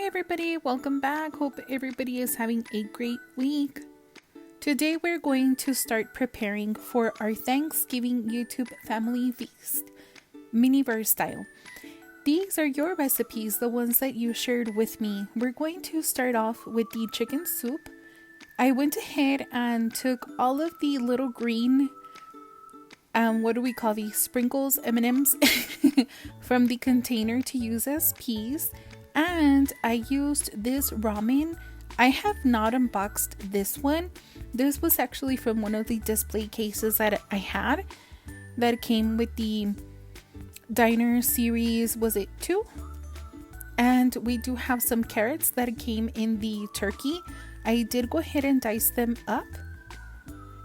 everybody, welcome back. Hope everybody is having a great week. Today we're going to start preparing for our Thanksgiving YouTube family feast, MiniVerse style. These are your recipes, the ones that you shared with me. We're going to start off with the chicken soup. I went ahead and took all of the little green, what do we call these, sprinkles, M&Ms, from the container to use as peas. And I used this ramen. I have not unboxed this one. This was actually from one of the display cases that I had that came with the diner series. Was it 2? And we do have some carrots that came in the turkey. I did go ahead and dice them up.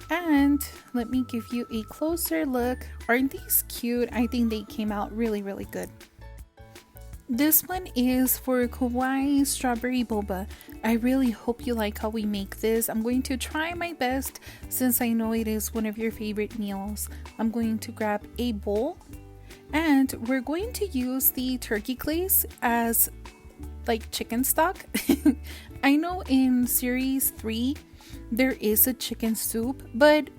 And let me give you a closer look. Aren't these cute? I think they came out really, really good. This one is for Kawaii Strawberry Boba. I really hope you like how we make this. I'm going to try my best since I know it is one of your favorite meals. I'm going to grab a bowl and we're going to use the turkey glaze as like chicken stock. I know in series 3 there is a chicken soup, but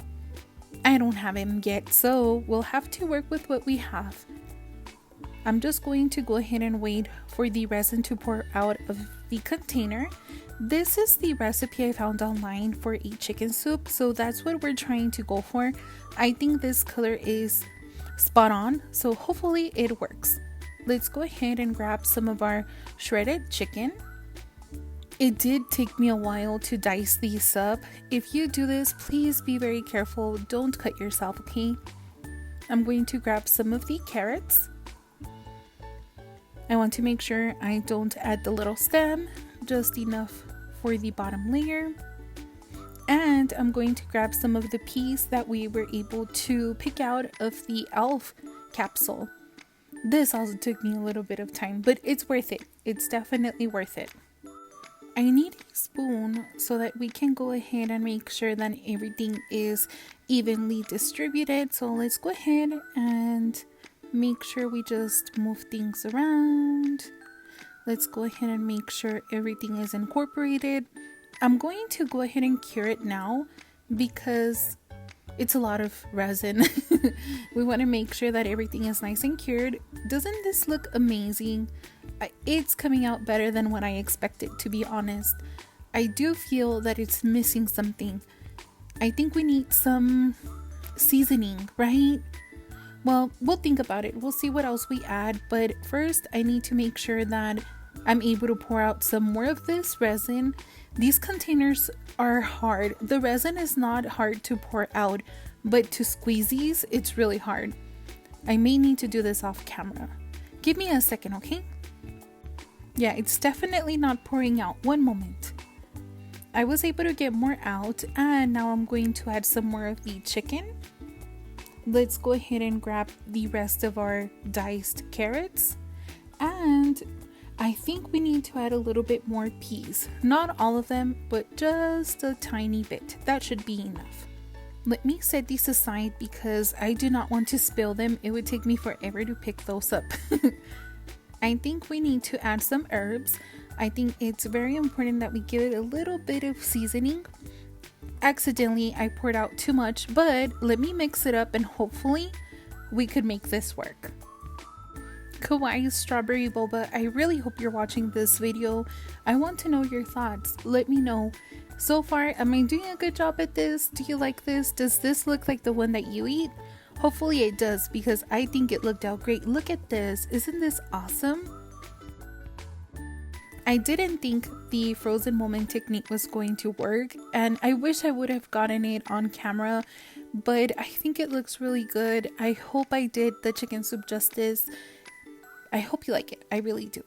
I don't have him yet, so we'll have to work with what we have. I'm just going to go ahead and wait for the resin to pour out of the container. This is the recipe I found online for a chicken soup, so that's what we're trying to go for. I think this color is spot on, so hopefully it works. Let's go ahead and grab some of our shredded chicken. It did take me a while to dice these up. If you do this, please be very careful. Don't cut yourself, okay? I'm going to grab some of the carrots. I want to make sure I don't add the little stem, just enough for the bottom layer. And I'm going to grab some of the peas that we were able to pick out of the elf capsule. This also took me a little bit of time, but it's worth it. It's definitely worth it. I need a spoon so that we can go ahead and make sure that everything is evenly distributed. So let's go ahead and make sure we just move things around. Let's go ahead and make sure everything is incorporated. I'm going to go ahead and cure it now because it's a lot of resin. We want to make sure that everything is nice and cured. Doesn't this look amazing? It's coming out better than what I expected, to be honest. I do feel that it's missing something. I think we need some seasoning, right? Well, we'll think about it. We'll see what else we add. But first, I need to make sure that I'm able to pour out some more of this resin. These containers are hard. The resin is not hard to pour out, but to squeeze these, it's really hard. I may need to do this off camera. Give me a second, okay? Yeah, it's definitely not pouring out. One moment. I was able to get more out, and now I'm going to add some more of the chicken. Let's go ahead and grab the rest of our diced carrots. And I think we need to add a little bit more peas. Not all of them, but just a tiny bit. That should be enough. Let me set these aside because I do not want to spill them. It would take me forever to pick those up. I think we need to add some herbs. I think it's very important that we give it a little bit of seasoning. Accidentally I poured out too much, but let me mix it up and hopefully we could make this work. Kawaii Strawberry Boba, I really hope you're watching this video. I want to know your thoughts. Let me know. So far, am I doing a good job at this? Do you like this? Does this look like the one that you eat? Hopefully it does because I think it looked out great. Look at this. Isn't this awesome? I didn't think the frozen moment technique was going to work, and I wish I would have gotten it on camera, but I think it looks really good. I hope I did the chicken soup justice. I hope you like it. I really do.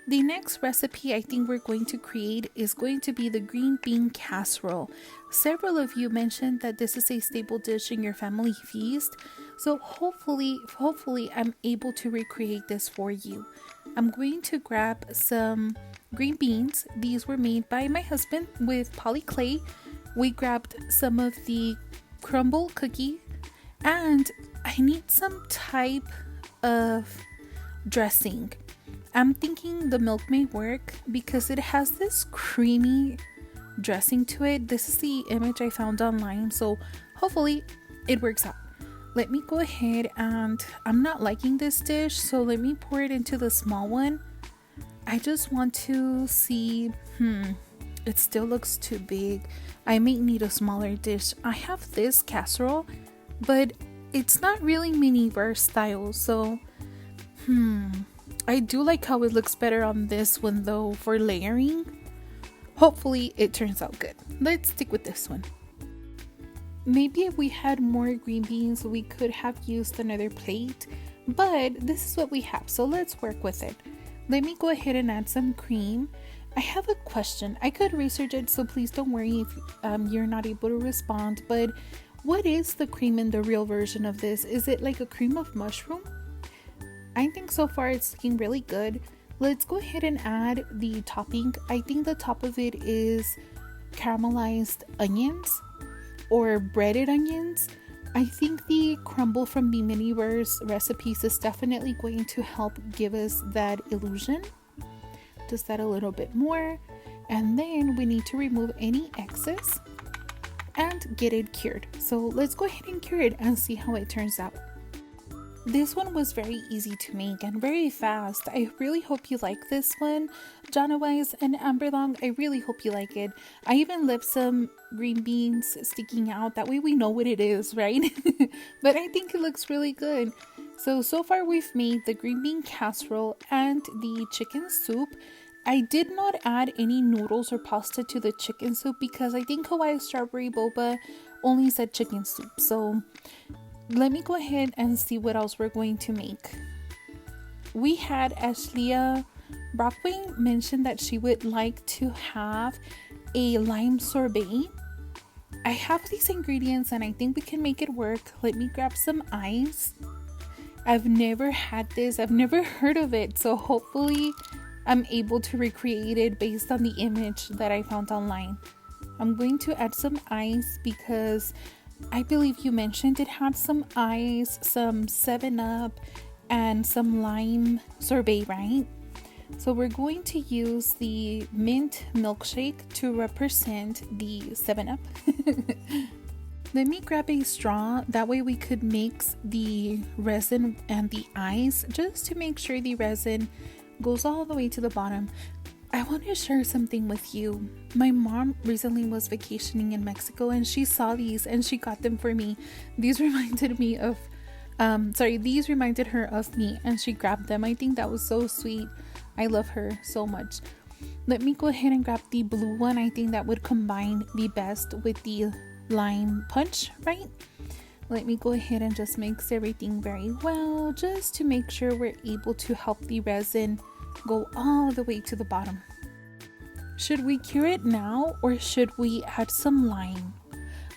The next recipe I think we're going to create is going to be the green bean casserole. Several of you mentioned that this is a staple dish in your family feast, so hopefully I'm able to recreate this for you. I'm going to grab some green beans. These were made by my husband with poly clay. We grabbed some of the crumble cookie, and I need some type of dressing. I'm thinking the milk may work because it has this creamy dressing to it. This is the image I found online, so hopefully it works out. Let me go ahead, and I'm not liking this dish, so let me pour it into the small one. I just want to see, it still looks too big. I may need a smaller dish. I have this casserole, but it's not really MiniVerse style, so I do like how it looks better on this one though for layering. Hopefully it turns out good. Let's stick with this one. Maybe if we had more green beans, we could have used another plate, but this is what we have, so let's work with it. Let me go ahead and add some cream. I have a question. I could research it, so please don't worry if you're not able to respond, but what is the cream in the real version of this? Is it like a cream of mushroom? I think so far it's looking really good. Let's go ahead and add the topping. I think the top of it is caramelized onions or breaded onions. I think the crumble from the MiniVerse recipes is definitely going to help give us that illusion. Just add a little bit more, and then we need to remove any excess and get it cured. So let's go ahead and cure it and see how it turns out. This one was very easy to make and very fast. I really hope you like this one. Janawise and Amberlong, I really hope you like it. I even left some green beans sticking out. That way we know what it is, right? But I think it looks really good. So far we've made the green bean casserole and the chicken soup. I did not add any noodles or pasta to the chicken soup because I think Hawaii Strawberry Boba only said chicken soup. So let me go ahead and see what else we're going to make. We had Ashlia Brockway mention that she would like to have a lime sorbet. I have these ingredients and I think we can make it work. Let me grab some ice. I've never had this. I've never heard of it. So hopefully I'm able to recreate it based on the image that I found online. I'm going to add some ice because I believe you mentioned it had some ice, some 7-Up, and some lime sorbet, right? So we're going to use the mint milkshake to represent the 7-Up. Let me grab a straw. That way we could mix the resin and the ice just to make sure the resin goes all the way to the bottom. I want to share something with you. My mom recently was vacationing in Mexico and she saw these and she got them for me. These reminded her of me and she grabbed them. I think that was so sweet. I love her so much. Let me go ahead and grab the blue one. I think that would combine the best with the lime punch, right? Let me go ahead and just mix everything very well just to make sure we're able to help the resin go all the way to the bottom. Should we cure it now or should we add some lime?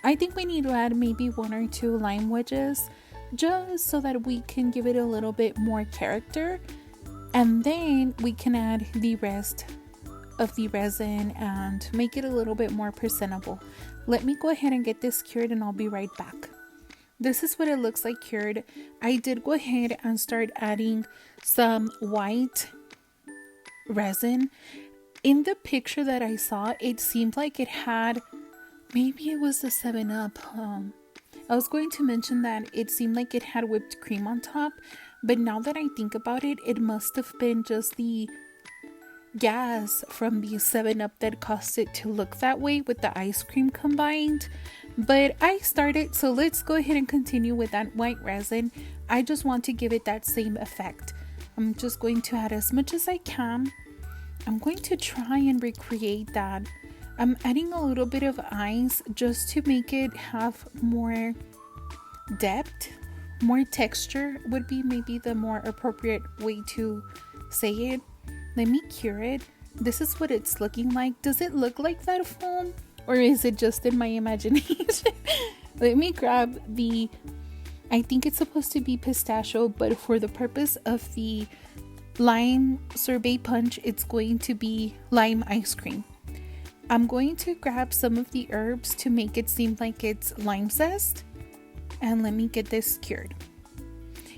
I think we need to add maybe 1 or 2 lime wedges just so that we can give it a little bit more character, and then we can add the rest of the resin and make it a little bit more presentable. Let me go ahead and get this cured and I'll be right back. This is what it looks like cured. I did go ahead and start adding some white resin. In the picture that I saw, it seemed like it had, maybe it was the 7-Up. I was going to mention that it seemed like it had whipped cream on top, but now that I think about it, it must have been just the gas from the 7-Up that caused it to look that way with the ice cream combined. But I started, so let's go ahead and continue with that white resin. I just want to give it that same effect. I'm just going to add as much as I can. I'm going to try and recreate that. I'm adding a little bit of ice just to make it have more depth, more texture would be maybe the more appropriate way to say it. Let me cure it. This is what it's looking like. Does it look like that foam or is it just in my imagination? Let me grab the, I think it's supposed to be pistachio, but for the purpose of the lime sorbet punch, it's going to be lime ice cream. I'm going to grab some of the herbs to make it seem like it's lime zest, and let me get this cured.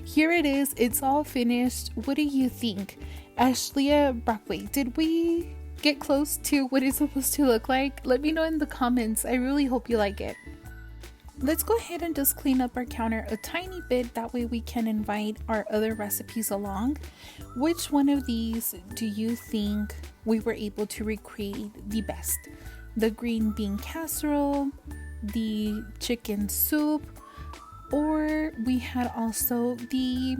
Here it is. It's all finished. What do you think? Ashlia Brockway, did we get close to what it's supposed to look like? Let me know in the comments. I really hope you like it. Let's go ahead and just clean up our counter a tiny bit. That way we can invite our other recipes along. Which one of these do you think we were able to recreate the best? The green bean casserole, the chicken soup, or we had also the,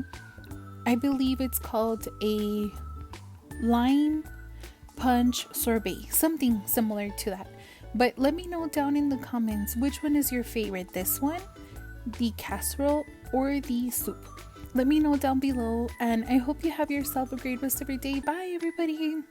I believe it's called a lime punch sorbet, something similar to that. But let me know down in the comments which one is your favorite, this one, the casserole, or the soup. Let me know down below, and I hope you have yourself a great rest of your day. Bye everybody.